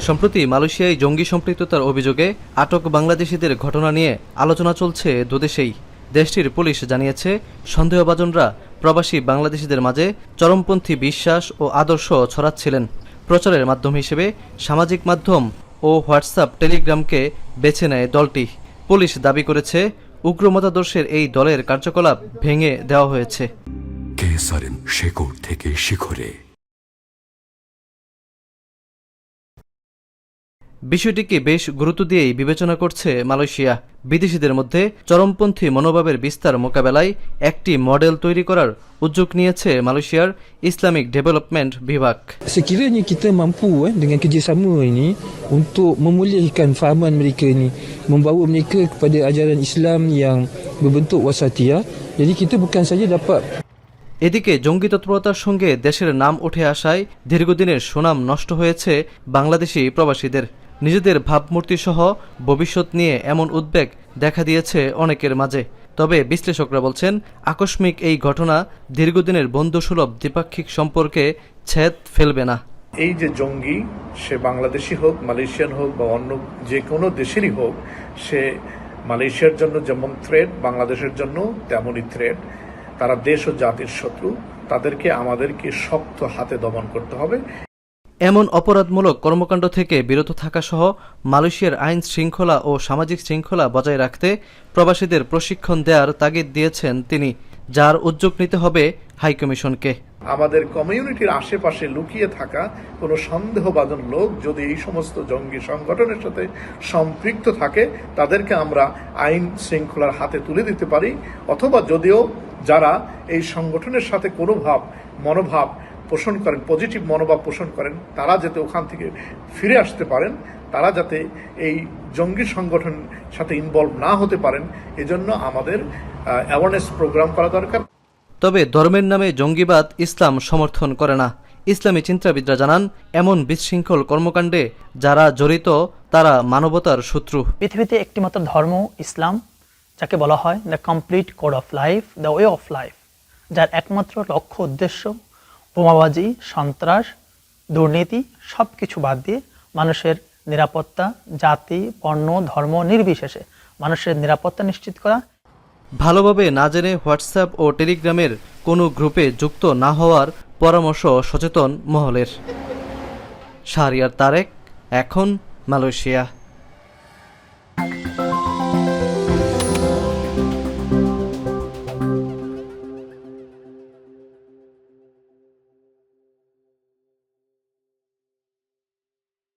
সম্প্রতি মালয়েশিয়ায় জঙ্গি সম্পৃক্ততার অভিযোগে আটক বাংলাদেশিদের ঘটনা নিয়ে আলোচনা চলছে দুদেশেই। দেশটির পুলিশ জানিয়েছে, সন্দেহভাজনরা প্রবাসী বাংলাদেশিদের মাঝে চরমপন্থী বিশ্বাস ও আদর্শ ছড়াচ্ছিলেন। প্রচারের মাধ্যম হিসেবে সামাজিক মাধ্যম ও হোয়াটসঅ্যাপ টেলিগ্রামকে বেছে নেয় দলটি। পুলিশ দাবি করেছে, উগ্র মতাদর্শের এই দলের কার্যকলাপ ভেঙে দেওয়া হয়েছে। শেকড় থেকে শিখরে। বিষয়টিকে বেশ গুরুত্ব দিয়েই বিবেচনা করছে মালয়েশিয়া। বিদেশিদের মধ্যে চরমপন্থী মনোভাবের বিস্তার মোকাবেলায় একটি মডেল তৈরি করার উদ্যোগ নিয়েছে মালয়েশিয়ার ইসলামিক ডেভেলপমেন্ট বিভাগ। Sekiranya kita mampu dengan kerjasama ini untuk memulihkan fahaman mereka ini, membawa mereka kepada ajaran Islam yang berbentuk wasatiyah, jadi kita bukan saja dapat। এদিকে জঙ্গি তৎপরতার সঙ্গে দেশের নাম উঠে আসায় দীর্ঘদিনের সুনাম নষ্ট হয়েছে বাংলাদেশি প্রবাসীদের। নিজেদের ভাবমূর্তি সহ ভবিষ্যৎ নিয়ে এমন উদ্বেগ দেখা দিয়েছে অনেকের মাঝে। তবে বিশ্লেষকরা বলছেন, আকস্মিক এই ঘটনা দীর্ঘদিনের বন্ধুসুলভ দ্বিপাক্ষিক সম্পর্কে ছেদ ফেলবে না। এই যে জঙ্গি, সে বাংলাদেশি হোক, মালয়েশিয়ান হোক বা অন্য যে কোনো দেশেরই হোক, সে মালয়েশিয়ার জন্য যেমন থ্রেট, বাংলাদেশের জন্য তেমনই থ্রেট। তারা দেশ ও জাতির শত্রু। তাদেরকে আমাদেরকে শক্ত হাতে দমন করতে হবে। এমন অপরাধমূলক কর্মকাণ্ড থেকে বিরত থাকা সহ মালয়েশিয়ার আইন শৃঙ্খলা ও সামাজিক শৃঙ্খলা বজায় রাখতে প্রবাসীদের প্রশিক্ষণ দেওয়ার তাগিদ দিয়েছেন তিনি, যার উদ্যোগ নিতে হবে হাইকমিশনকে। আমাদের কমিউনিটির আশেপাশে লুকিয়ে থাকা কোনো সন্দেহভাজন লোক যদি এই সমস্ত জঙ্গি সংগঠনের সাথে সম্পৃক্ত থাকে, তাদেরকে আমরা আইন শৃঙ্খলার হাতে তুলে দিতে পারি। অথবা যদিও যারা এই সংগঠনের সাথে কোনো মনোভাব পোষণ করেন, পজিটিভ মনোভাব পোষণ করেন, তারা যাতে ওখান থেকে ফিরে আসতে পারেন, তারা যাতে এই জঙ্গি সংগঠনের সাথে ইনভলভ না হতে পারেন, এজন্য আমাদের অ্যাওয়ারনেস প্রোগ্রাম করা দরকার। তবে ধর্মের নামে জঙ্গিবাদ ইসলাম সমর্থন করে না। ইসলামী চিন্তাবিদরা জানান, এমন বিশৃঙ্খল কর্মকাণ্ডে যারা জড়িত তারা মানবতার শত্রু। পৃথিবীতে একটিমাত্র ধর্ম ইসলাম, যাকে বলা হয় the complete code of life, the way of life, যার একমাত্র লক্ষ্য উদ্দেশ্য বোমাবাজি, সন্ত্রাস, দুর্নীতি সব কিছু বাদ দিয়ে মানুষের নিরাপত্তা, জাতি, বর্ণ, ধর্ম নির্বিশেষে মানুষের নিরাপত্তা নিশ্চিত করা। ভালোভাবে না জেনে হোয়াটসঅ্যাপ ও টেলিগ্রামের কোনো গ্রুপে যুক্ত না হওয়ার পরামর্শ সচেতন মহলের। শাহরিয়ার তারেক, এখন মালয়েশিয়া।